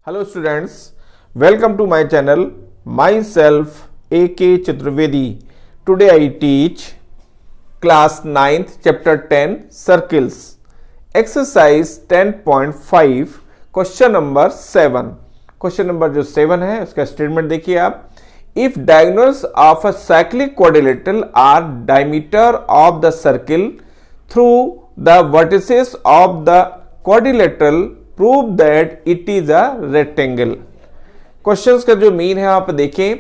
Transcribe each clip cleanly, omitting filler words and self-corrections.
Hello students, welcome to my channel. Myself A.K. Chaturvedi. Today I teach class 9th chapter 10 circles. Exercise 10.5 question number 7. Question number जो 7 है उसका statement देखिए आप. If diagonals of a cyclic quadrilateral are diameter of the circle through the vertices of the quadrilateral prove that it is a rectangle. Questions का जो mean है आप देखें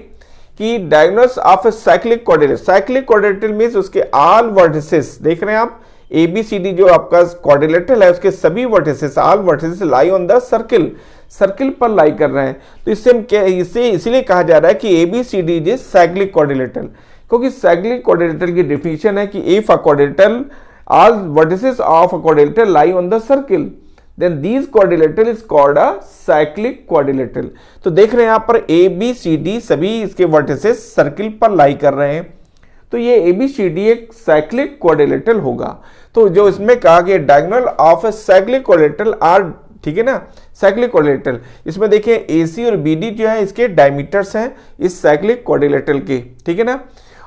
कि diagonals of a cyclic quadrilateral means उसके all vertices देख रहे हैं आप ए बी सी डी जो आपका क्वाड्रिलेटरल है उसके सभी vertices all vertices lie on the circle पर लाई कर रहे हैं. तो इससे इसीलिए कहा जा रहा है कि A B C D is cyclic quadrilateral, क्योंकि साइक्लिक क्वाड्रिलेटरल की डेफिनेशन है कि if a quadrilateral all vertices of a quadrilateral lie on the circle then these quadrilateral is called a cyclic quadrilateral. तो देख रहे हैं यहाँ पर ए बी सी डी सभी इसके वर्टिसेस सर्किल पर लाई कर रहे हैं, तो ये ए बी सी डी एक साइक्लिक क्वाड्रिलेटरल होगा. तो जो इसमें कहा गया diagonal of a cyclic quadrilateral are, ठीक है ना, साइक्लिक क्वाड्रिलेटरल. इसमें देखिए ए सी और बी डी जो है इसके डायमीटर्स हैं इस साइक्लिक क्वाड्रिलेटरल के, ठीक है ना,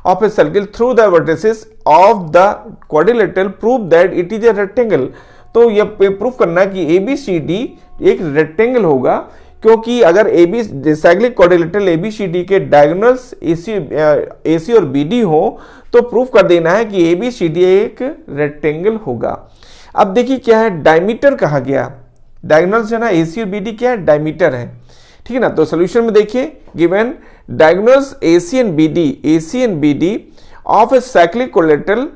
of a circle through the vertices of the quadrilateral prove that it is a rectangle. तो यह प्रूफ करना कि ए बी सी डी एक रेक्टेंगल होगा, क्योंकि अगर A B cyclic quadrilateral A B C D के डायगोनल्स ए सी और बी डी हो तो प्रूफ कर देना है कि ए बी सी डी एक रेक्टेंगल होगा. अब देखिए क्या है, डायमीटर कहा गया, डायगोनल्स है ना ए सी और बी डी क्या है, डायमीटर है, ठीक है ना. तो सोल्यूशन में देखिए given diagonals A C and B D of a cyclic quadrilateral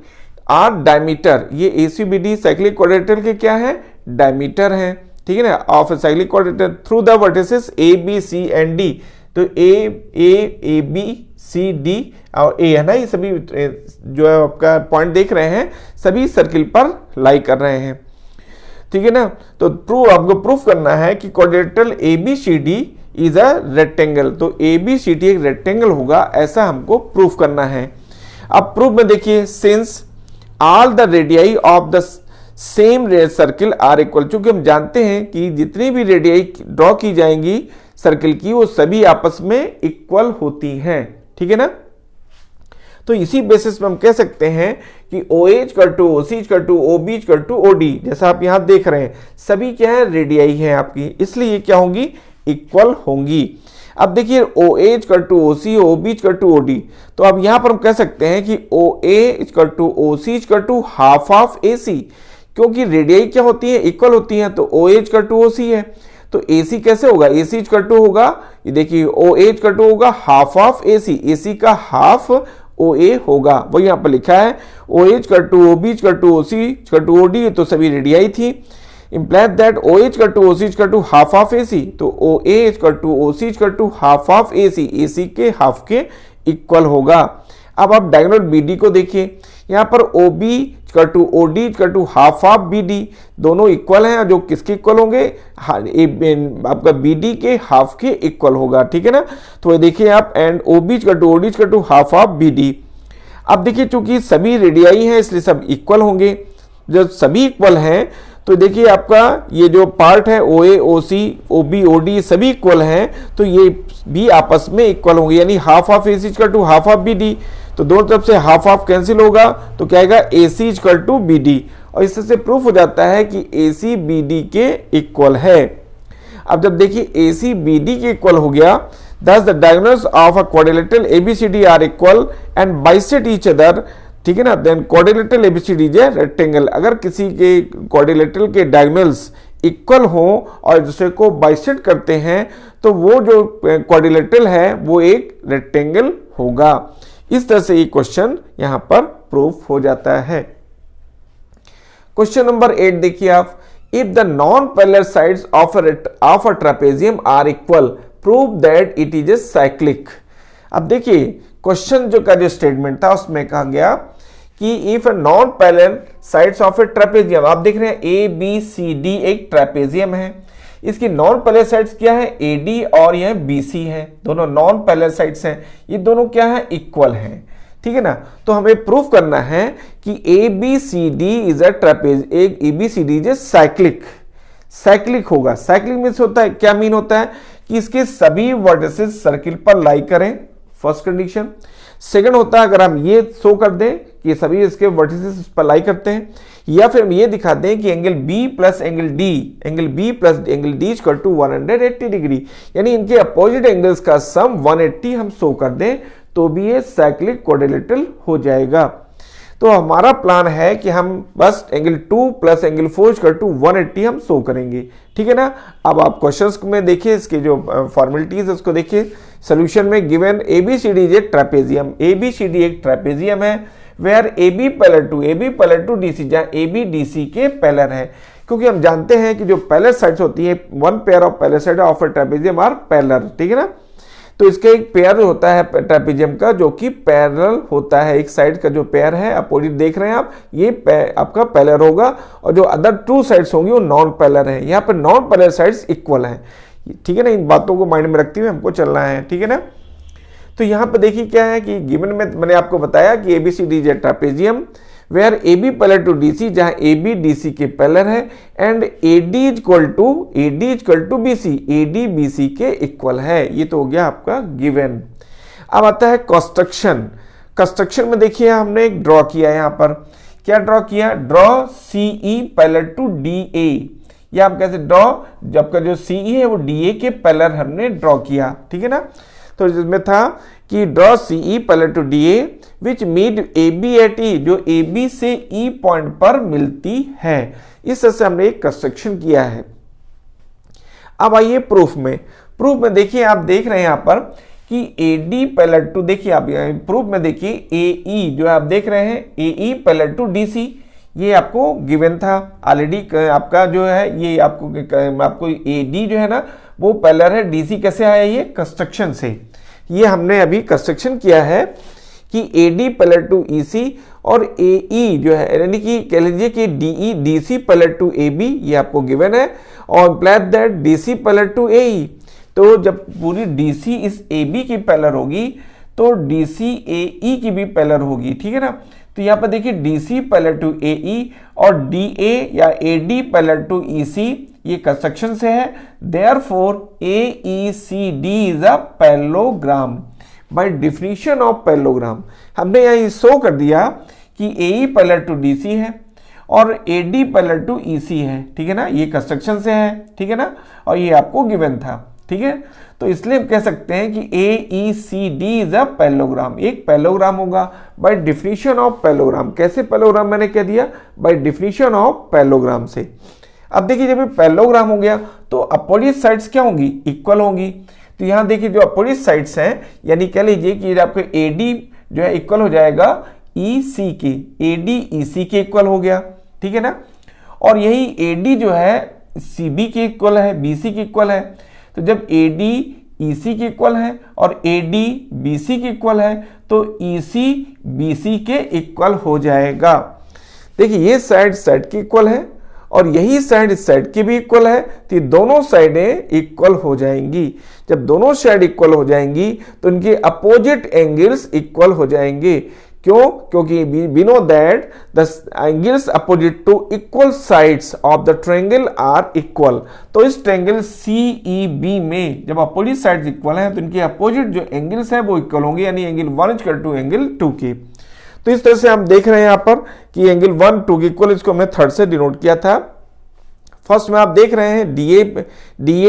are diameter. ये A C B D cyclic quadrilateral के क्या है, डायमीटर है, ठीक है ना, of cyclic quadrilateral through the vertices A B C and D. तो A B C D और ए है ना, ये सभी जो है आपका पॉइंट देख रहे हैं सभी सर्किल पर लाई कर रहे हैं, ठीक है ना. तो आपको प्रूफ करना है कि quadrilateral A B C D is a rectangle. तो ए बी सी डी एक रेक्टेंगल होगा, ऐसा हमको प्रूफ करना है. अब प्रूफ में देखिए since all the radii of the same circle are equal, चूंकि हम जानते हैं कि जितनी भी रेडियाई ड्रॉ की जाएंगी सर्किल की वो सभी आपस में इक्वल होती हैं, ठीक है ना. तो इसी बेसिस पे हम कह सकते हैं कि ओ एच कर टू ओ सी कर टू ओ बी कर टू ओ डी, जैसा आप यहां देख रहे हैं सभी क्या है, रेडियाई हैं आपकी, इसलिए क्या होंगी, इक्वल होंगी. अब देखिए ओ एच कर two O C O B कर टू ओ डी, तो अब यहां पर हम कह सकते हैं कि ओ एच कर टू ओ सी कर टू हाफ ऑफ ए सी, क्योंकि रेडियाई क्या होती है, इक्वल होती है. तो ओ एच कर टू ओ सी है तो ए सी कैसे होगा, ए सी कर टू होगा, ये देखिए ओ एच कर टू होगा हाफ ऑफ ए सी का हाफ ओ ए होगा, वही यहां पर लिखा है. ओ एच कर टू ओ बी कर टू ओ सी कर टू ओ डी, तो सभी रेडियाई थी. Implies that OH कर टू OC कर टू हाफ ऑफ AC, तो OH कर टू OC कर टू हाफ ऑफ AC के हाफ के इक्वल होगा. अब आप डायगोनल BD को देखिए, यहाँ पर OB कर टू OD कर टू हाफ ऑफ BD, दोनों इक्वल हैं, जो किसके इक्वल होंगे, आपका BD के हाफ के इक्वल होगा, ठीक है ना. तो देखिए आप एंड OB कर टू OD कर टू हाफ ऑफ BD. अब देखिए चूंकि सभी रेडियाई हैं इसलिए सब इक्वल होंगे. जब सभी इक्वल हैं तो देखिए आपका ये जो पार्ट है O A O C O B O D सभी इक्वल हैं, तो ये भी आपस में इक्वल होंगे, यानी half of A C equal to half of B D. तो दोनों तरफ से हाफ ऑफ कैंसिल होगा तो क्या आएगा, ए C equal to be D, और इससे प्रूफ हो जाता है कि ए सी बी डी के इक्वल है. अब जब देखिए ए सी बी डी के इक्वल हो गया, thus the diagonals of a quadrilateral ABCD are equal and bisect each other, ठीक है ना. Then quadrilateral ABCD is rectangle. अगर किसी के क्वाड्रिलेटरल के डायगोनल्स इक्वल हो और दूसरे को बाइसेक्ट करते हैं तो वो जो क्वाड्रिलेटरल है वो एक रेक्टेंगल होगा. इस तरह से ये क्वेश्चन यहां पर प्रूफ हो जाता है. क्वेश्चन नंबर 8 देखिए आप, if the non parallel sides of a trapezium are equal prove that it is a cyclic. अब देखिए क्वेश्चन जो स्टेटमेंट था उसमें कहा गया कि if non parallel sides of a trapezium, आप देख रहे हैं ए बी सी डी एक ट्रेपेजियम है, इसकी नॉन पैरेलल साइड्स क्या है, ए डी और यह बी सी है, दोनों नॉन पैरेलल साइड्स हैं, ये दोनों क्या है, इक्वल हैं, ठीक है ना. तो हमें प्रूफ करना है कि A B C D is a trapeze, एक A B C D is a cyclic. Cyclic होगा। साइक्लिक मीन्स होता है क्या, मीन होता है कि इसके सभी वर्टिसेस सर्किल पर लाई करें, फर्स्ट कंडीशन। सेकंड होता है अगर हम ये शो कर दें कि सभी इसके वर्टिसेस इस पर लाई करते हैं, या फिर हम ये दिखा दें कि angle B plus angle D equal to 180 degree, यानी इनके अपोजिट एंगल्स का सम 180 हम शो कर दें तो भी ये साइक्लिक क्वाड्रिलेटरल हो जाएगा। तो हमारा प्लान है कि हम बस angle 2 plus angle 4 equal to 180 हम शो करेंगे, ठीक है ना। अब आप क्वेश्चंस में देखिए, इसके जो फॉर्मेलिटीज है उसको देखिए। सोल्यूशन में given ABCD is a trapezium, ABCD एक ट्रेपेजियम है, where AB parallel to DC, जहां AB DC के पैरेलल है, क्योंकि हम जानते हैं कि जो पैरेलल साइड्स होती है, one pair of parallel side of a trapezium are parallel, ठीक है ना। तो इसका एक पेयर होता है ट्रेपेजियम का जो कि पैरेलल होता है, एक साइड का जो पेयर है अपोजिट देख रहे हैं आप, ये आपका पैरेलल होगा, और जो अदर टू साइड्स होंगी वो नॉन पैरेलल है। यहाँ पर नॉन पैरेलल साइड्स इक्वल हैं, ठीक है ना। इन बातों को माइंड में रखते हुए हमको चलना है, ठीक है ना। तो यहाँ पे देखिए क्या है कि गिवन में मैंने आपको बताया कि ABCD is a trapezium where AB parallel to DC, जहां AB DC के पैरेलल है, and AD equal to BC, AD BC के इक्वल है। ये तो हो गया आपका गिवन। अब आता है कंस्ट्रक्शन में देखिए हमने एक ड्रॉ किया है, यहाँ पर क्या ड्रॉ किया, draw CE parallel to DA, या आप कैसे ड्रॉ, जब का जो CE है वो DA के पैरेलल हमने ड्रॉ किया, ठीक है ना। तो जिसमें था कि draw CE parallel to DA which meet AB at E, जो AB से E पॉइंट पर मिलती है। इस तरह से हमने एक कंस्ट्रक्शन किया है। अब आइए प्रूफ में देखिए, आप देख रहे हैं यहाँ पर कि AD पैरेलल टू, देखिए आप प्रूफ में देखिए AE जो आप देख रहे हैं, AE पैरेलल टू DC, ये आपको गिवन था ऑलरेडी। आपका जो है ये आपको AD जो है ना वो पैरेलल है DC, कैसे आया ये, कंस्ट्रक्शन से। ये हमने अभी कंस्ट्रक्शन किया है कि AD पैरेलल टू EC और AE जो है, यानी कि कह लीजिए कि DC पैरेलल टू AB, ये आपको गिवन है, और imply that DC parallel to AE। तो जब पूरी DC इस AB की पैरेलल होगी तो DC AE की भी पैरेलल होगी, ठीक है ना। तो यहाँ पर देखिए DC पैरेलल टू AE और DA या AD पैरेलल टू EC, ये कंस्ट्रक्शन से है। Therefore AECD is a parallelogram by definition of parallelogram. हमने यहाँ शो कर दिया कि AE पैरेलल टू DC है और AD पैरेलल टू EC है, ठीक है ना, ये कंस्ट्रक्शन से है, ठीक है ना, और ये आपको गिवन था, ठीक है। तो इसलिए हम कह सकते हैं कि AECD इज अ पैरेललोग्राम, एक पैरेललोग्राम होगा बाय डेफिनेशन ऑफ पैरेललोग्राम। कैसे पैरेललोग्राम मैंने कह दिया, बाय डेफिनेशन ऑफ पैरेललोग्राम से। अब देखिए जब पैरेललोग्राम हो गया तो अपोजिट साइड्स क्या होंगी, इक्वल होंगी। तो यहाँ देखिए जो अपोजिट साइड्स हैं, यानी कह लीजिए कि आपको AD जो है इक्वल हो जाएगा EC के, AD EC के इक्वल हो गया, ठीक है ना। और यही AD जो है CB के इक्वल है, BC के इक्वल है। तो जब AD EC के इक्वल है और AD BC के इक्वल है तो EC BC के इक्वल हो जाएगा। देखिए ये साइड के इक्वल है और यही साइड इस साइड की भी इक्वल है, तो दोनों साइडें इक्वल हो जाएंगी। जब दोनों साइड इक्वल हो जाएंगी तो इनके अपोजिट एंगल्स इक्वल हो जाएंगे। क्यों? क्योंकि we know that the angles opposite to equal sides of the triangle are equal। तो इस ट्रायंगल CEB में जब अपोजिट साइड्स इक्वल हैं तो इनके अपोजिट जो एंगल्स हैं वो इक्वल होंगे, यानी एंगल 1 इक्वल टू एंगल 2 के। तो इस तरह से हम देख रहे हैं यहाँ पर कि एंगल 1 2 के इक्वल, इसको हमने थर्ड से डिनोट किया था। फर्स्ट में आप देख रहे हैं DA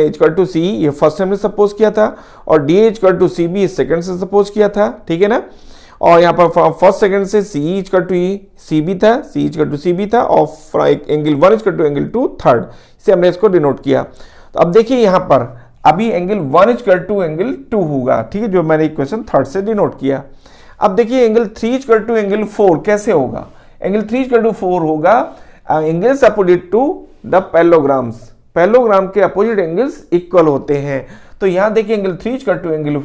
इक्वल टू CE, ये फर्स्ट हमने सपोज किया था, और DA equal to CB second से सपोज किया था, ठीक है ना। और यहाँ पर फर्स्ट सेकंड से CE इक्वल टू CB था, CE इक्वल टू CB था, और angle 1 equal to angle 2 third से हमने इसको डिनोट किया। तो अब देखिए यहाँ पर अभी एंगल 1 इक्वल टू एंगल 2 होगा, ठीक है, जो मैंने इक्वेशन थर्ड से डिनोट किया। अब देखिए एंगल 3 इक्वल टू एंगल 4 कैसे होगा, एंगल 3 इक्वल टू 4 होगा angles opposite to the parallelograms, parallelogram के अपोजिट एंगल्स इक्वल होते हैं। तो यहां देखिए एंगल 3 इक्वल टू एंगल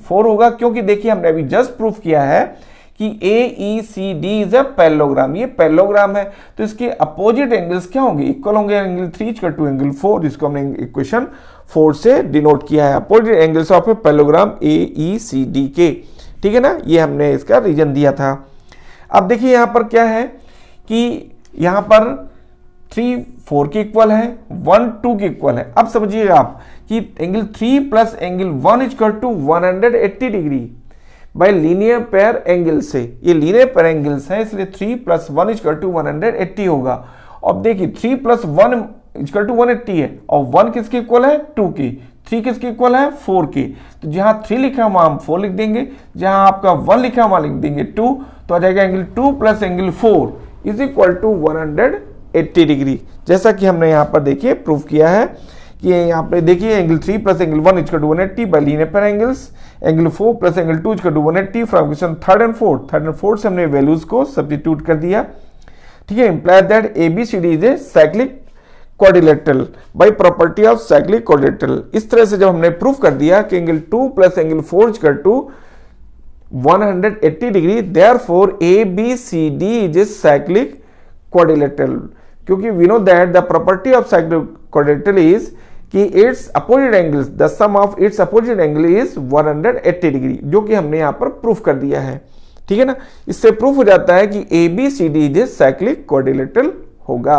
4 होगा, क्योंकि देखिए हमने अभी जस्ट प्रूफ किया है कि AECD इज अ पैरेललोग्राम, ये पैरेललोग्राम है, तो इसके अपोजिट एंगल्स क्या होंगे, इक्वल होंगे। एंगल 3 इक्वल टू एंगल 4, जिसको हमने इक्वेशन 4 से डिनोट किया है, opposite angles of a parallelogram AECD के, ठीक है ना। ये हमने इसका रीजन दिया था। अब देखिए यहां पर क्या है कि यहां पर 3 4 के इक्वल है, 1 2 के इक्वल है। अब समझिएगा आप कि angle 3 plus angle 1 equal to 180 degree by linear pair angle से। ये लीनियर पेयर एंगल्स है, इसलिए 3 प्लस 1 इक्वल टू 180 होगा। अब देखिए 3 प्लस 1 इक्वल टू 180 है और 1 किसके इक्वल है 2 के, 3 किसके इक्वल है 4 के। तो जहां 3 लिखा है वहां हम 4 लिख देंगे, जहां आपका 1 लिखा है वहां लिख देंगे 2। तो आ जाएगा angle 2 plus angle 4 is equal to 180 degree. जैसा कि हमने यहाँ पर देखिए प्रूव किया है कि यहाँ पे देखिए angle 3 plus angle 1 equal to 180 by linear pair angles, angle 4 plus angle 2 equal to 180 from question third and fourth से हमने वैल्यूज को सब्स्टिट्यूट कर दिया। ठीक है, imply that ABCD is a cyclic quadrilateral by property of cyclic quadrilateral. इस तरह से जब हमने प्रूफ कर दिया कि angle 2 plus angle 4 equal to 180 degree, therefore ABCD is a cyclic quadrilateral. क्योंकि we know that the property of cyclic quadrilateral is कि its opposite angles, the sum of its opposite angle is 180 degree, जो कि हमने यहां पर proof कर दिया है। ठीक है ना, इससे प्रूफ हो जाता है कि ABCD is a cyclic quadrilateral होगा।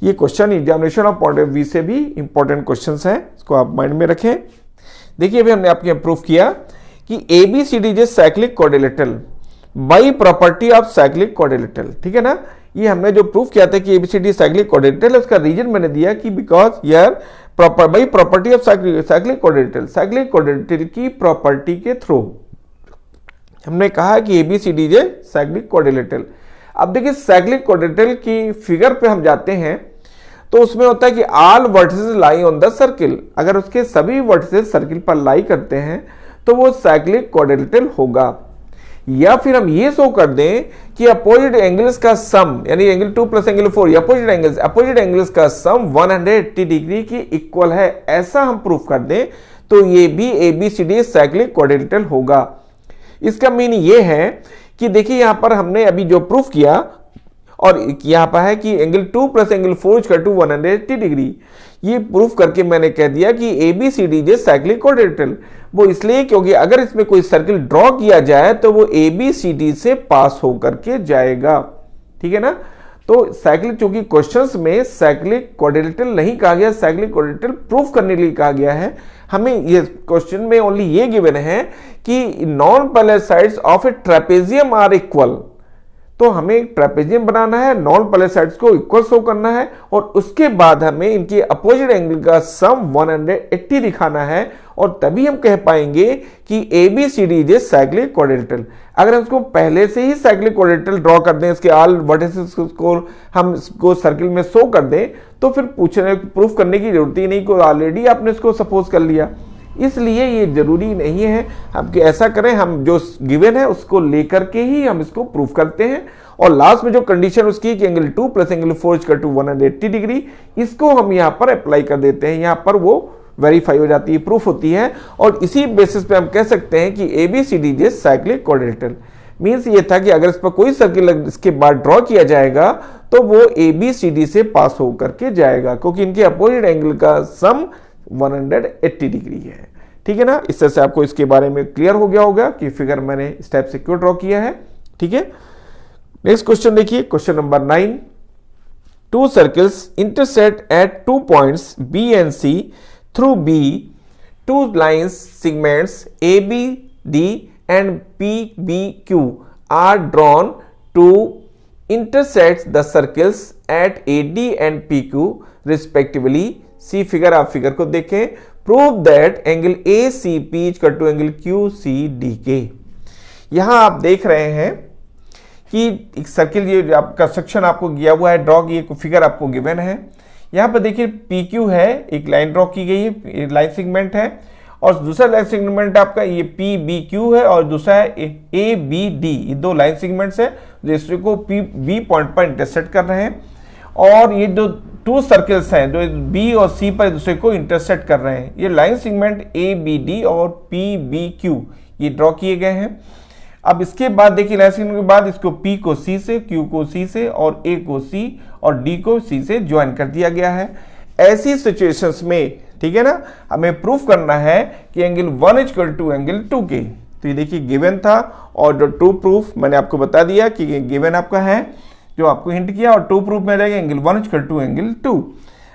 ये question examination of point of view से भी इंपॉर्टेंट क्वेश्चंस हैं, इसको आप माइंड में रखें। देखिए अभी हमने आपके प्रूफ किया कि ABCD is a cyclic quadrilateral by property of cyclic quadrilateral. ठीक है ना, ये हमने जो प्रूफ किया था कि ABCD साइक्लिक क्वाड्रिलेटरल, उसका रीजन मैंने दिया कि बिकॉज यार by property of cyclic quadrilateral की प्रॉपर्टी के थ्रू हमने कहा कि ABCD is a cyclic quadrilateral. अब देखिए साइक्लिक क्वाड्रिलेटरल की फिगर पे हम जाते हैं तो उसमें होता है कि all vertices lie on the circle. अगर उसके सभी वर्टिसेस सर्किल पर लाई करते हैं तो वो साइक्लिक क्वाड्रिलेटरल होगा। या फिर हम ये शो कर दें कि अपोजिट एंगल्स का सम, यानी angle 2 plus angle 4, opposite angles का सम 180 डिग्री की इक्वल है, ऐसा हम प्रूफ कर दें तो ये भी ABCD साइक्लिक क्वाड्रिलेटरल होगा। इसका मीन ये है कि देखिए यहां पर हमने अभी जो प्रूफ किया और यहां पर है कि angle 2 plus angle 4 equal to 180 degree, ये प्रूफ करके मैंने कह दिया कि ABCD is a cyclic quadrilateral. वो इसलिए क्योंकि अगर इसमें कोई सर्किल ड्रॉ किया जाए तो वो ABCD से पास होकर के जाएगा। ठीक है ना, तो साइक्लिक, चूंकि क्वेश्चंस में साइक्लिक क्वाड्रिलेटरल नहीं कहा गया, साइक्लिक क्वाड्रिलेटरल प्रूफ करने के लिए कहा गया है। हमें ये क्वेश्चन में ओनली ये गिवन है कि non parallel sides of a trapezium are equal. तो हमें एक ट्रेपेजियम बनाना है, नॉन पैरेलल साइड्स को इक्वल शो करना है और उसके बाद हमें इनके अपोजिट एंगल का सम 180 दिखाना है और तभी हम कह पाएंगे कि ABCD is a cyclic quadrilateral. अगर हम इसको पहले से ही साइक्लिक क्वाड्रिलेटरल ड्रॉ कर दें, इसके ऑल वर्टिसेस को हम इसको सर्किल में शो कर दें, तो फिर प्रूफ करने की जरूरत ही नहीं, को ऑलरेडी आपने इसको सपोज कर लिया। इसलिए ये जरूरी नहीं है हम ऐसा करें, हम जो गिवन है उसको लेकर के ही हम इसको प्रूफ करते हैं और लास्ट में जो कंडीशन उसकी कि angle 2 plus angle 4 equal to 180 degree, इसको हम यहां पर अप्लाई कर देते हैं, यहां पर वो वेरीफाई हो जाती है, प्रूफ होती है। और इसी बेसिस पे हम कह सकते हैं कि ABCD is a cyclic quadrilateral. Means ये था कि अगर इस पर कोई सर्किल इसके बाद ड्रॉ किया जाएगा तो वो ABCD से पास होकर के जाएगा, क्योंकि इनके अपोजिट एंगल का सम 180 डिग्री है। ठीक है ना, इस तरह से आपको इसके बारे में क्लियर हो गया होगा कि फिगर मैंने इस टाइप से क्यों ड्रॉ किया है। ठीक है, नेक्स्ट क्वेश्चन देखिए, question number 9। To circles intersect at 2 points B and C through B. Two lines segments ABD and PBQ are drawn to intersect the circles at AD and PQ respectively. See figure, आप figure को देखें। Prove that angle ACP is equal to angle QCDK। यहां आप देख रहे हैं कि एक सर्किल, ये आपका सेक्शन आपको दिया हुआ है ड्रॉ, ये फिगर आपको गिवन है। यहां पर देखिए PQ है, एक लाइन ड्रॉ की गई है, लाइन सेगमेंट है, और दूसरा लाइन सेगमेंट आपका ये PBQ है और दूसरा है ABD। ये दो लाइन सेगमेंट्स है जिसको को B पॉइंट पर इंटरसेक्ट कर रहे हैं और ये जो 2 सर्कल्स हैं जो B और C पर दूसरे को इंटरसेक्ट कर रहे हैं। ये लाइन सेगमेंट ABD और PBQ ये ड्रॉ किए गए हैं। अब इसके बाद देखिए लाइन सेगमेंट के बाद इसको P को C से, Q को C से और A को C और D को C से ज्वाइन कर दिया गया है। ऐसी सिचुएशंस में, ठीक है ना, हमें प्रूफ करना है कि एंगल 1 इक्वल टू एंगल 2 के। तो ये देखिए गिवन था और जो ट्रू प्रूफ मैंने आपको बता दिया कि गिवन आपका है जो आपको हिंट किया, और टू प्रूफ में आ जाएगा एंगल 1 इक्वल टू एंगल 2।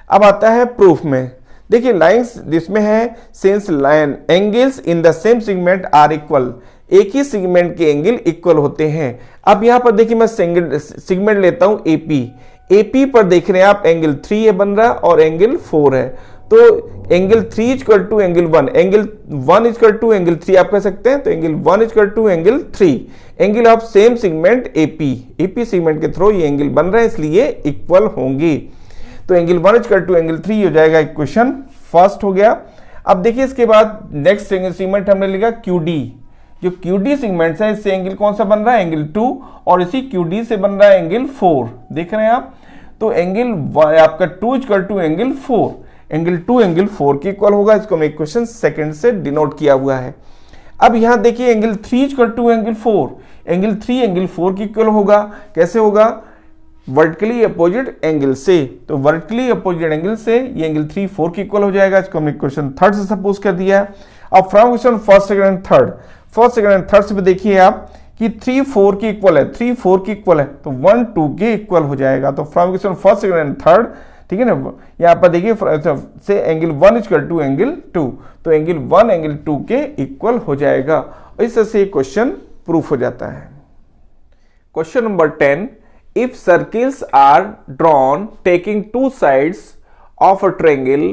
अब आता है प्रूफ में, देखिए लाइंस जिसमें है since line angles in the same segment are equal, एक ही सेगमेंट के एंगल इक्वल होते हैं। अब यहाँ पर देखिए मैं सेगमेंट लेता हूं एपी पर देख रहे हैं आप एंगल 3 बन रहा और एंगल 4 है, तो angle 3 equal to angle 1, angle 1 equal to angle 3 आप कह सकते हैं, तो angle 1 equal to angle 3, angle of same segment AP segment के थ्रू ये एंगल बन रहा है, इसलिए इक्वल होंगे। तो एंगल 1 इक्वल टू एंगल 3 हो जाएगा, इक्वेशन फर्स्ट हो गया। अब देखिए इसके बाद नेक्स्ट सेगमेंट हमने लिखा QD, जो QD सेगमेंट है इससे एंगल कौन सा बन रहा है, एंगल 2, और इसी QD से बन रहा है एंगल 4, देख रहे हैं आप। तो एंगल आपका 2 equal to angle 4, angle 2 angle 4 के इक्वल होगा, इसको मैं इक्वेशन सेकंड से डिनोट किया हुआ है। अब यहां देखिए angle 3 equal to angle 4, angle 3 angle 4 के इक्वल होगा, कैसे होगा, वर्टिकली अपोजिट एंगल से, तो वर्टिकली अपोजिट एंगल से ये एंगल 3 4 के इक्वल हो जाएगा, इसको हमने इक्वेशन थर्ड से सपोज कर दिया है। अब from question first second and third, first second and third से भी देखिए आप कि 3 4 के इक्वल है, 3 4 के इक्वल है, तो 1 2 के इक्वल हो जाएगा। तो from question first second and third, ठीक है ना, यहाँ पर देखिए से एंगल 1 इक्वल टू एंगल 2, तो एंगल 1 एंगल 2 के इक्वल हो जाएगा, इस तरह से क्वेश्चन प्रूफ हो जाता है। Question number 10, if circles are drawn taking two sides of a triangle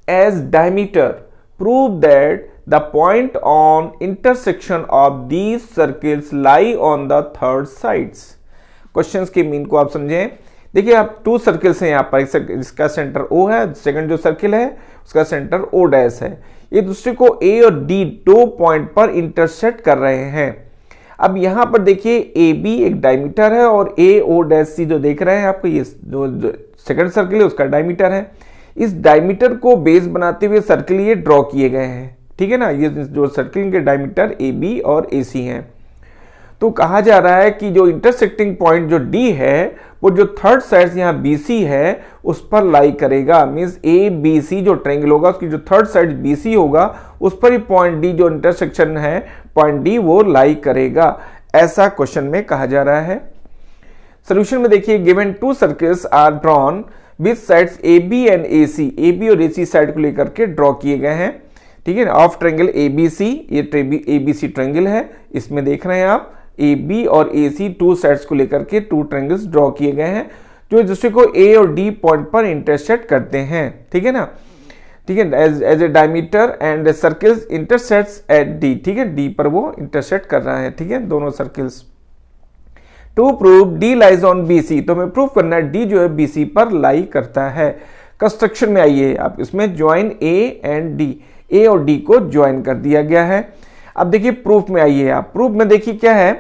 as diameter, prove that the point on intersection of these circles lie on the third sides। Questions के mean को आप समझें, देखिए आप 2 circles हैं यहाँ पर, इसका सेंटर O है, सेकंड जो सर्किल है उसका सेंटर O डैश है, ये दूसरे को A और D 2 पॉइंट पर इंटरसेक्ट कर रहे हैं। अब यहां पर देखिए AB एक डायमीटर है और AOC जो देख रहे हैं आपको, ये जो सेकंड सर्किल है उसका डायमीटर है। इस डायमीटर को बेस बनाते हुए सर्किल ये ड्रॉ किए गए हैं, ठीक है ना, ये जो सर्किल के डायमीटर AB और AC हैं। तो कहा जा रहा है कि जो इंटरसेक्टिंग पॉइंट जो D है वो जो थर्ड साइड यहाँ BC है उस पर लाई करेगा, मींस ABC जो ट्रायंगल होगा उसकी जो थर्ड साइड BC होगा उस पर ही पॉइंट D जो इंटरसेक्शन है पॉइंट D वो लाई करेगा, ऐसा क्वेश्चन में कहा जा रहा है। सोल्यूशन में देखिए given 2 circles are drawn with sides AB and AC, AB और AC साइड को लेकर के ड्रॉ किए गए हैं, ठीक है ना, ऑफ ट्रायंगल ABC, ये ABC ट्रायंगल है, इसमें देख रहे हैं आप AB और AC 2 साइड्स को लेकर के 2 ट्रायंगल्स ड्रॉ किए गए हैं जो एक दूसरे को A और D पॉइंट पर इंटरसेक्ट करते हैं, ठीक है ना, ठीक है, as a diameter and circles intersects at D, ठीक है, D पर वो इंटरसेक्ट कर रहा है, ठीक है, दोनों circles. To prove D lies on BC, तो हमें प्रूव करना है D जो है BC पर लाई करता है। कंस्ट्रक्शन में आइए आप, इसमें join A and D, A और D को ज्वाइन कर दिया गया है। अब देखिए प्रूफ में आइए आप, प्रूफ में देखिए क्या है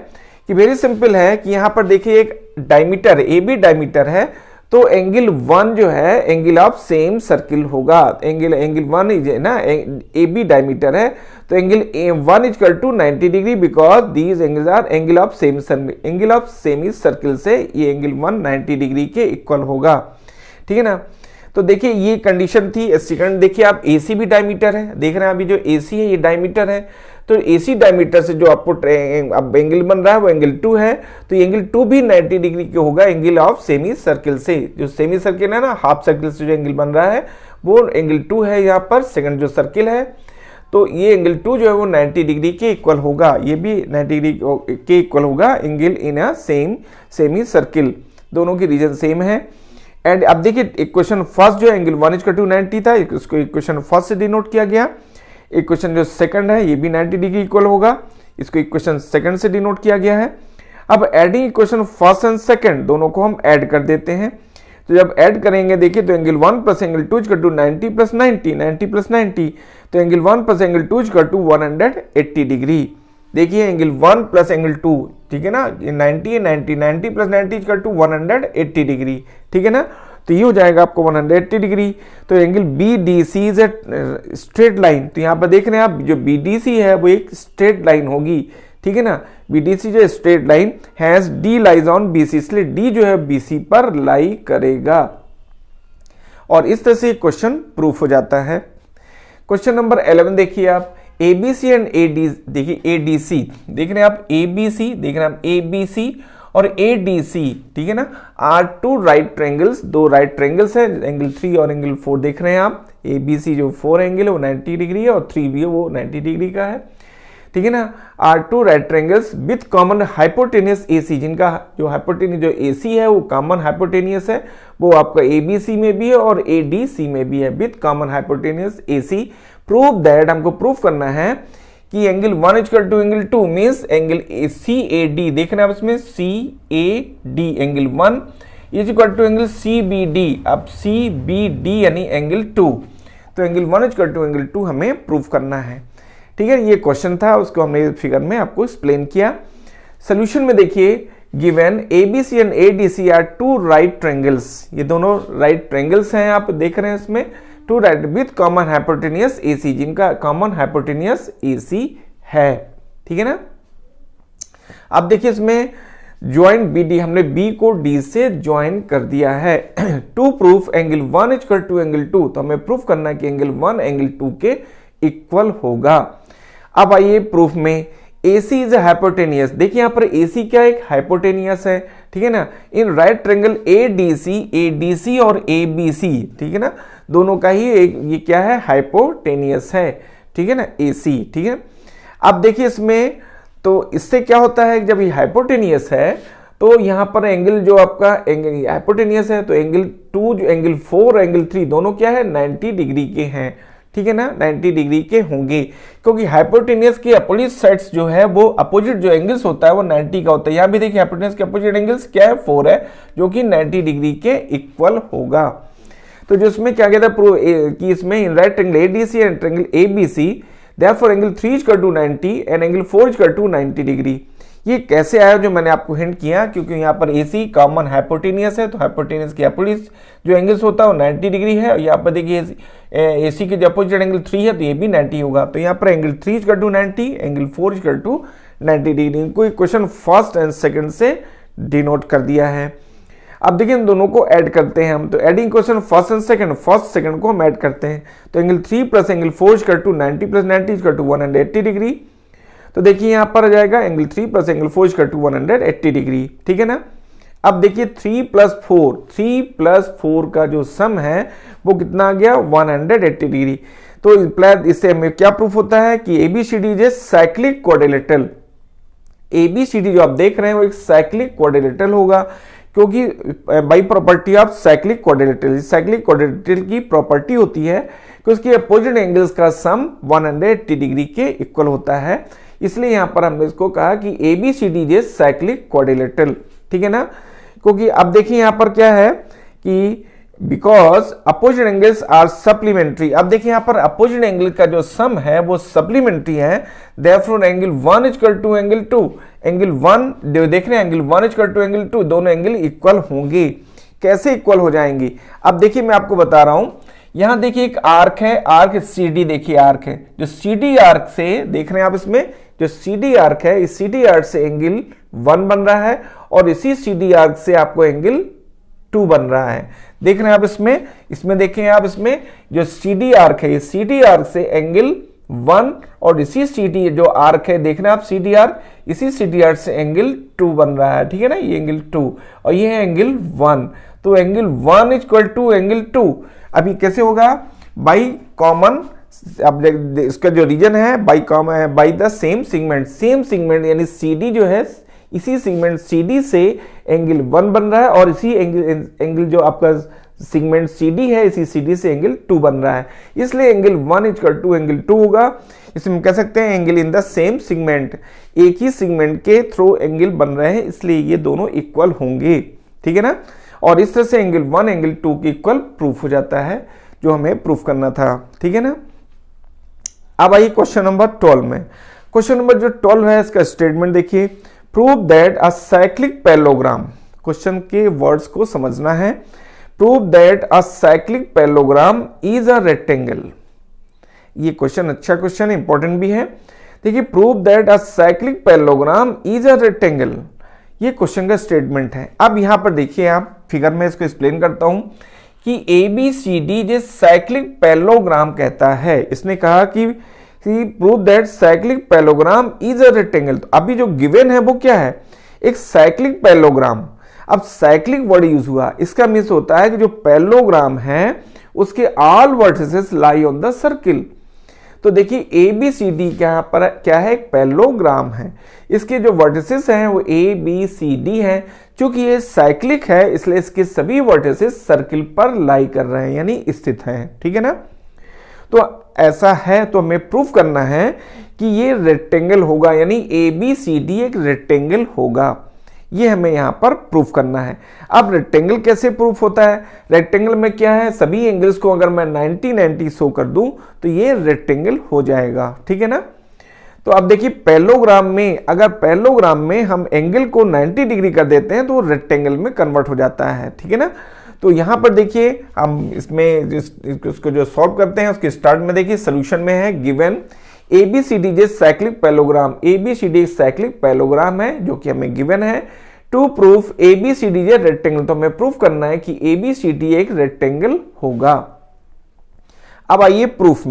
कि वेरी सिंपल है कि यहां पर देखिए एक डायमीटर AB डायमीटर है, तो एंगल 1 जो है एंगल ऑफ सेम सर्किल होगा, एंगल 1 है ना, AB डायमीटर है तो angle 1 equal to 90 degree, because these angles are angle of semicircle से ये एंगल 1 90 डिग्री के इक्वल होगा, ठीक है ना। तो देखिए ये कंडीशन थी। सेकंड देखिए आप AC भी डायमीटर है, देख रहे हैं अभी जो AC है ये डायमीटर है, तो AC डायमीटर से जो आपको अब एंगल बन रहा है वो एंगल 2 है, तो एंगल 2 भी 90 डिग्री के होगा एंगल ऑफ सेमी सर्किल से, जो सेमी सर्किल है ना, हाफ सर्किल से जो एंगल बन रहा है वो एंगल 2 है यहाँ पर, सेकंड जो सर्किल है, तो ये एंगल 2 जो है वो 90 डिग्री के इक्वल होगा, ये भी 90 डिग्री के इक्वल होगा angle in a semi circle, दोनों की रीजन सेम है। एंड अब देखिए इक्वेशन फर्स्ट जो है एंगल 1 इक्वल टू 90 था, इसको इक्वेशन फर्स्ट से डिनोट किया गया। इक्वेशन जो सेकंड है ये भी 90 डिग्री इक्वल होगा, इसको इक्वेशन सेकंड से डिनोट किया गया है। अब adding equation first and second दोनों को हम ऐड कर देते हैं, तो जब ऐड करेंगे देखिए तो angle 1 plus angle 2 equal to 90 plus 90, 90 plus 90, तो angle 1 plus angle 2 equal to 180 degree. देखिए एंगल 1 प्लस एंगल 2, ठीक है ना, ये 90 है, 90 प्लस 90 इक्वल टू 180 डिग्री, ठीक है ना, तो ये हो जाएगा आपको 180 डिग्री। तो angle BDC is a straight line, तो यहाँ पर देख रहे हैं आप जो BDC है वो एक स्ट्रेट लाइन होगी, ठीक है ना, BDC जो straight line has D lies on BC, इसलिए D जो है BC पर लाई करेगा, और इस तरह से क्वेश्चन प्रूफ हो जाता है। क्वेश्चन नंबर 11 देखिए आप, ABC एंड AD, देखिए ADC देख रहे हैं आप, ABC देख रहे हैं आप, ABC और ADC, ठीक है ना, आर टू राइट ट्रायंगल्स, दो राइट ट्रायंगल्स है, एंगल 3 और एंगल 4 देख रहे हैं आप। ABC जो 4 एंगल है वो 90 डिग्री है और 3 भी है वो 90 डिग्री का है, ठीक है ना। Are two right triangles with common hypotenuse AC, जिनका जो हाइपोटेनियस जो AC है वो कॉमन हाइपोटेनियस है, वो आपका ABC में भी है और ADC में भी है, with common hypotenuse AC। Prove that, हमको प्रूफ करना है कि angle 1 equal to angle 2 means angle CAD, देखना आप इसमें CAD angle 1 is equal to angle CBD, अब CBD यानी एंगल 2, तो एंगल 1 इक्वल टू एंगल 2 हमें प्रूफ करना है, ठीक है। ये क्वेश्चन था, उसको हमने फिगर में आपको एक्सप्लेन किया। सोल्यूशन में देखिए, given ABC and ADC are two right triangles, ये दोनों राइट ट्रायंगल्स हैं, आप देख रहे हैं इसमें, two right with common hypotenuse AC, जिनका कॉमन हाइपोटेनियस AC है, ठीक है ना। अब देखिए इसमें ज्वाइन BD, हमने B को D से ज्वाइन कर दिया है। To proof angle 1 equal to angle 2, तो हमें प्रूफ करना है कि एंगल 1 एंगल 2 के इक्वल होगा। अब आइए प्रूफ में, AC इज हाइपोटेनियस, देखिए यहां पर AC क्या एक हाइपोटेनियस है, ठीक है ना। इन राइट ट्रायंगल ADC और ABC, ठीक है ना, दोनों का ही एक ये क्या है, हाइपोटेनियस है, ठीक है ना, AC, ठीक है। अब देखिए इसमें, तो इससे क्या होता है, जब ये हाइपोटेनियस है तो यहां पर एंगल जो आपका एंगल हाइपोटेनियस है, तो एंगल 2 जो एंगल 4 एंगल 3 दोनों क्या है, 90 डिग्री के हैं, ठीक है ना, 90 डिग्री के होंगे, क्योंकि हाइपोटेनियस के अपोजिट साइड्स जो है वो अपोजिट जो एंगल्स होता है वो 90 का होता है। यहां भी देखिए हाइपोटेनियस के अपोजिट एंगल्स क्या है, 4 है, जो कि 90 डिग्री के इक्वल होगा। तो जो इसमें क्या कहता है कि इसमें in right triangle ADC and triangle ABC therefore angle 3 equal to 90 and angle 4 equal to 90 degree. ये कैसे आया, जो मैंने आपको हिंट किया, क्योंकि यहाँ पर AC कॉमन हाइपोटेनियस है, तो हाइपोटेनियस के अपोजिट जो एंगल्स होता है वो 90 डिग्री है, और यहाँ पर देखिए AC के जो अपोजिट एंगल 3 है तो ये भी 90 होगा, तो यहाँ पर angle 3 equal to 90, angle 4 equal to 90 degree. इनको क्वेश्चन फर्स्ट एंड सेकंड से डिनोट कर दिया है। अब देखिए इन दोनों को ऐड करते हैं हम, तो adding question first and second, first second को हम ऐड करते हैं, तो angle 3 plus angle 4 equal to 90 plus 90 equal to 180 degree. तो देखिए यहां पर आ जाएगा angle 3 plus angle 4 equal to 180 degree, ठीक है ना। अब देखिए 3 प्लस 4 का जो सम है वो कितना आ गया, 180 डिग्री। तो इंप्लाइड इससे हमें क्या प्रूफ होता है कि ABCD is a cyclic quadrilateral. ABCD जो आप देख रहे हैं वो एक साइक्लिक क्वाड्रिलेटरल होगा, क्योंकि by property of cyclic quadrilateral की प्रॉपर्टी होती है कि उसकी अपोजिट एंगल्स का सम 180 डिग्री के इक्वल होता है। इसलिए यहां पर हमने इसको कहा कि ABCD is a cyclic quadrilateral, ठीक है ना। क्योंकि अब देखिए यहां पर क्या है कि because opposite angles are supplementary, अब देखिए यहां पर अपोजिट एंगल का जो सम है वो सप्लीमेंट्री है, therefore angle 1 equal to angle 2, angle 1 देख रहे हैं एंगल 1 इक्वल टू एंगल 2, दोनों एंगल इक्वल होंगे। कैसे इक्वल हो जाएंगे, अब देखिए मैं आपको बता रहा हूं, यहां देखिए एक आर्क है, आर्क CD, देखिए आर्क है, जो CD आर्क से देख रहे हैं आप, इसमें जो CD आर्क है, इस CD आर्क से एंगल 1 बन रहा है और इसी CD आर्क से आपको एंगल 2 बन रहा है, देख रहे हैं आप इसमें देखें आप, इसमें जो CD आर्क है, इस CD आर्क से एंगल 1 और इसी CD जो आर्क है, देख रहे हैं आप CD आर्क, इसी CD आर्क से एंगल 2 बन रहा है, ठीक है ना, ये एंगल 2 और ये है एंगल 1, तो एंगल 1 इक्वल टू एंगल 2। अभी कैसे होगा, बाई कॉमन, अब इसका जो रीजन है बाई कॉमन है, बाई द सेम सेगमेंट यानी CD जो है, इसी सेगमेंट CD से एंगल 1 बन रहा है और इसी एंगल जो आपका सेगमेंट CD है, इसी CD से एंगल 2 बन रहा है, इसलिए एंगल 1 इक्वल टू एंगल 2 होगा। इसमें कह सकते हैं angle in the same segment, एक ही सेगमेंट के थ्रू एंगल बन रहे हैं, इसलिए ये दोनों इक्वल होंगे, ठीक है ना। और इस तरह से एंगल 1 एंगल 2 के इक्वल प्रूफ हो जाता है, जो हमें प्रूफ करना था, ठीक है ना। अब आइए क्वेश्चन नंबर 12 में, क्वेश्चन नंबर जो 12 है इसका स्टेटमेंट देखिए, prove that a cyclic parallelogram, question के वर्ड्स को समझना है, prove that a cyclic parallelogram is a rectangle. ये क्वेश्चन अच्छा क्वेश्चन है, इंपॉर्टेंट भी है। देखिए prove that a cyclic parallelogram is a rectangle, ये क्वेश्चन का स्टेटमेंट है। अब यहां पर देखिए आप फिगर में इसको एक्सप्लेन करता हूं कि ABCD जो साइक्लिक पैरेललोग्राम कहता है, इसने कहा कि prove that cyclic parallelogram is a rectangle. तो अभी जो गिवन है वो क्या है, एक साइक्लिक पैरेललोग्राम। अब साइक्लिक वर्ड यूज हुआ, इसका मीन्स होता है कि जो पैरेललोग्राम है उसके all vertices lie on the circle. तो देखिए ए बी सी डी क्या है, एक पैरेललोग्राम है। इसके जो वर्टिसेस हैं वो ए बी सी डी हैं। चूंकि ये साइक्लिक है इसलिए इसके सभी वर्टिसेस सर्किल पर लाई कर रहे हैं यानी स्थित हैं, ठीक है ना। तो ऐसा है तो हमें प्रूफ करना है कि ये रेक्टेंगल होगा, यानी ए बी सी डी एक रेक्टेंगल होगा। ये हमें यहां पर प्रूफ करना है। अब रेक्टेंगल कैसे प्रूफ होता है? रेक्टेंगल में क्या है, सभी एंगल्स को अगर मैं 90-90 शो कर दूं तो ये रेक्टेंगल हो जाएगा, ठीक है ना। तो अब देखिए पैरेललोग्राम में, अगर पैरेललोग्राम में हम एंगल को 90 डिग्री कर देते हैं तो रेक्टेंगल में कन्वर्ट हो जाता है, ठीक है ना। तो यहां पर देखिए हम इसमें इसको जो सॉल्व करते हैं उसके स्टार्ट में देखिए सोल्यूशन में है गिवन ABCD जे साइक्लिक पैरेललोग्राम। ABCD एक साइक्लिक पैरेललोग्राम है जो कि हमें गिवन है। टू प्रूफ ABCD जे रेक्टेंगल, तो हमें प्रूफ करना है कि ABCD एक रेक्टेंगल होगा। अब आइए प्रूफ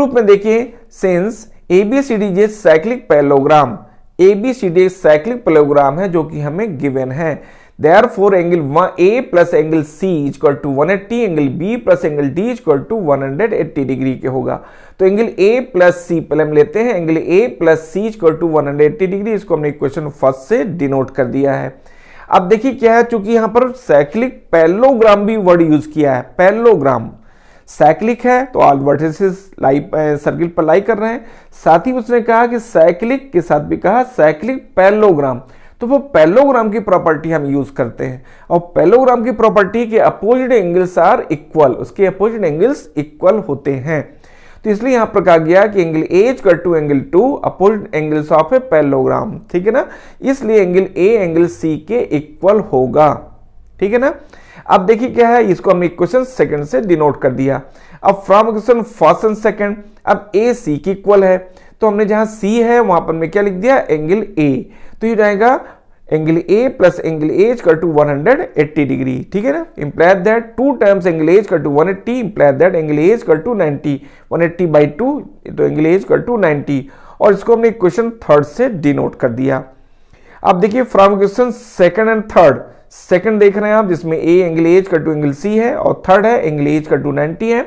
में देखिए सिंस ABCD जे साइक्लिक पैरेललोग्राम, ABCD एक साइक्लिक पैरेललोग्राम है जो कि हमें गिवन है। Therefore angle A plus angle C equal to 180, angle B plus angle D equal to 180 degree के होगा। तो एंगल A प्लस C पहले हम लेते हैं, angle A plus C equal to 180 degree, इसको हमने इक्वेशन फर्स्ट से डिनोट कर दिया है। अब देखिए क्या है, चूंकि यहां पर साइक्लिक पैरेललोग्राम भी वर्ड यूज किया है, पैरेललोग्राम साइक्लिक है तो ऑल वर्टिसेस सर्किल पर लाई कर रहे हैं। साथ ही उसने कहा कि साइक्लिक के साथ भी कहा साइक्लिक पैरेललोग्राम, तो वो पैरेललोग्राम की प्रॉपर्टी हम यूज करते हैं। और पैरेललोग्राम की प्रॉपर्टी के अपोजिट एंगल्स आर इक्वल, उसके अपोजिट एंगल्स इक्वल होते हैं। तो इसलिए यहां पर कहा गया कि angle A equal to angle 2 opposite angles of a parallelogram, ठीक है ना। इसलिए एंगल A एंगल C के इक्वल होगा, ठीक है ना। अब देखिए क्या है, इसको हमने इक्वेशन सेकंड से डिनोट कर दिया। अब from equation first and second, अब A C की इक्वल है तो हमने जहां C है वहां पर मैं क्या लिख दिया, एंगल A। तो ये जाएगा angle A plus angle A equal to 180 degree, ठीक है ना। Implies that 2 times angle A equal to 180, implies that angle A equal to 90, 180 by 2 तो एंगल A इक्वल टू 90, और इसको हमने इक्वेशन थर्ड से डिनोट कर दिया। अब देखिए from equation second and third, second देख रहे हैं आप जिसमें A angle A equal to angle C है और थर्ड है एंगल A इक्वल टू 90 है।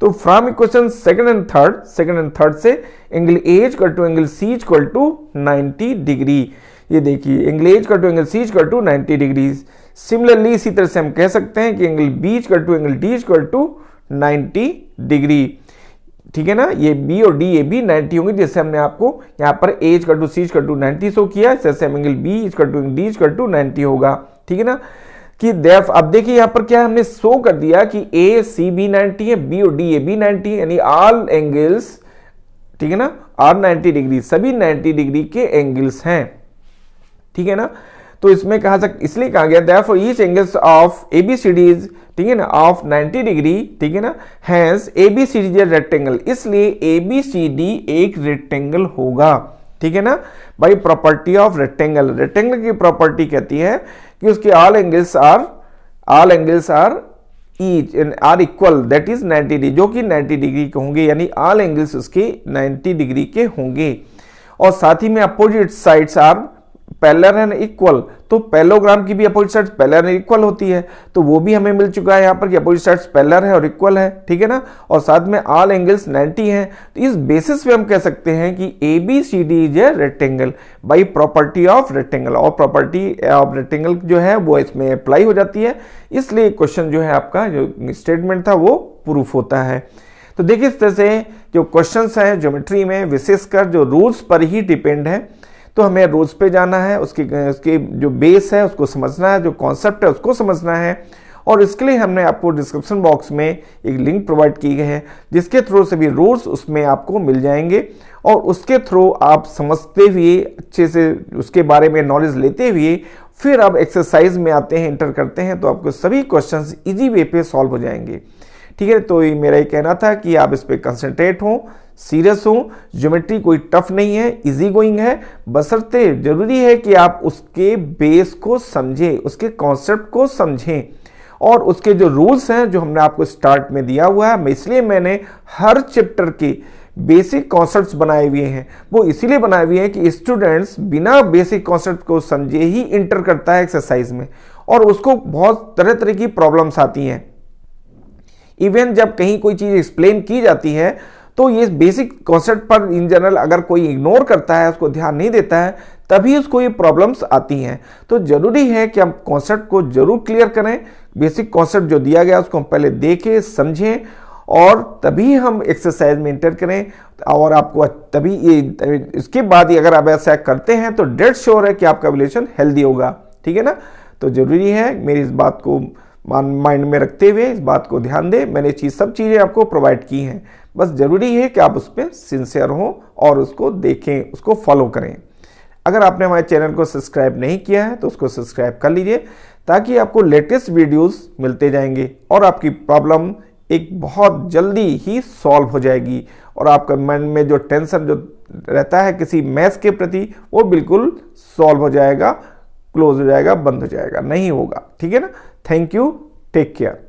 तो from equation second and third से angle A equal to angle C equal to 90 degree, ये देखिए angle A equal to angle C equal to 90 degree. Similarly इसी तरह से हम कह सकते हैं कि angle B equal to angle D equal to 90 degree, ठीक है ना। ये B और D ये भी 90 होंगे, जैसे हमने आपको यहाँ पर A equal to C equal to 90 show किया, जैसे हम angle B equal to D equal to 90 होगा, ठीक है ना। कि देफ अब देखिए यहाँ पर क्या हमने शो कर दिया कि A C भी 90 है, B और D ये भी 90 है, यानी ऑल एंगल्स, ठीक है ना, आर 90 डिग्री, सभी 90 डिग्री के एंगल्स हैं, ठीक है ना। तो इसमें इसलिए कहा गया therefore each angles of ABCDs, ठीक है ना, ऑफ 90 डिग्री, ठीक है ना, hence ABCD is a rectangle, इसलिए ABCD एक रेक्टेंगल होगा, ठीक है ना। By property of rectangle, rectangle की प्रॉपर्टी कहती है कि उसके all angles are each are equal, that is 90 degree, जो कि 90 डिग्री के होंगे, यानी ऑल एंगल्स उसके 90 डिग्री के होंगे। और साथ ही में opposite sides are parallel and equal, तो पैरेललोग्राम की भी opposite sides parallel and equal होती है, तो वो भी हमें मिल चुका है यहाँ पर कि अपोजिट साइड्स पैरेलल है और इक्वल है, ठीक है ना। और साथ में ऑल एंगल्स 90 हैं, तो इस बेसिस पे हम कह सकते हैं कि ABCD is a rectangle by property of rectangle, और प्रॉपर्टी ऑफ रेक्टेंगल जो है वो इसमें अप्लाई हो जाती है, इसलिए क्वेश्चन जो है आपका जो स्टेटमेंट था वो प्रूफ होता है। तो देखिए इस तरह से जो क्वेश्चंस हैं ज्योमेट्री में विशेषकर जो रूल्स पर ही डिपेंड है, तो हमें रूल्स पे जाना है, उसके जो बेस है उसको समझना है, जो कॉन्सेप्ट है उसको समझना है, और इसके लिए हमने आपको डिस्क्रिप्शन बॉक्स में एक लिंक प्रोवाइड की गई है जिसके थ्रू सभी रूल्स उसमें आपको मिल जाएंगे, और उसके थ्रू आप समझते हुए अच्छे से उसके बारे में नॉलेज लेते हुए फिर आप एक्सरसाइज में आते हैं, इंटर करते हैं, तो आपको सभी क्वेश्चंस इजी वे पे सॉल्व हो जाएंगे, ठीक है। तो ये मेरा ये कहना था कि आप इस पर कंसंट्रेट हों, सीरियस हो, ज्योमेट्री कोई टफ नहीं है, इजी गोइंग है, बशर्ते जरूरी है कि आप उसके बेस को समझें, उसके कॉन्सेप्ट को समझें, और उसके जो रूल्स हैं जो हमने आपको स्टार्ट में दिया हुआ है, इसलिए मैंने हर चैप्टर के बेसिक कॉन्सेप्ट्स बनाए हुए हैं। वो इसीलिए बनाए हुए हैं कि स्टूडेंट्स बिना बेसिक कॉन्सेप्ट को समझे ही इंटर करता है एक्सरसाइज में, और उसको बहुत तरह तरह की प्रॉब्लम्स आती हैं। इवन जब कहीं कोई चीज़ एक्सप्लेन की जाती है तो ये बेसिक कॉन्सेप्ट पर इन जनरल अगर कोई इग्नोर करता है, उसको ध्यान नहीं देता है, तभी उसको ये प्रॉब्लम्स आती हैं। तो जरूरी है कि हम कॉन्सेप्ट को जरूर क्लियर करें, बेसिक कॉन्सेप्ट जो दिया गया उसको हम पहले देखें, समझें, और तभी हम एक्सरसाइज में इंटर करें। और आपको तभी ये, इसके बाद ही अगर आप ऐसा करते हैं तो डेड श्योर है कि आपका रिलेशन हेल्दी होगा। ठीक है ना। तो जरूरी है मेरी इस बात को माइंड में रखते हुए इस बात को ध्यान दें। मैंने सब चीज़ें आपको प्रोवाइड की हैं, बस ज़रूरी है कि आप उस पर सिंसियर हों और उसको देखें, उसको फॉलो करें। अगर आपने हमारे चैनल को सब्सक्राइब नहीं किया है तो उसको सब्सक्राइब कर लीजिए, ताकि आपको लेटेस्ट वीडियोस मिलते जाएंगे और आपकी प्रॉब्लम एक बहुत जल्दी ही सॉल्व हो जाएगी, और आपका मन में जो टेंशन जो रहता है किसी मैथ्स के प्रति वो बिल्कुल सॉल्व हो जाएगा, क्लोज हो जाएगा, बंद हो जाएगा, नहीं होगा। ठीक है ना। Thank you, take care.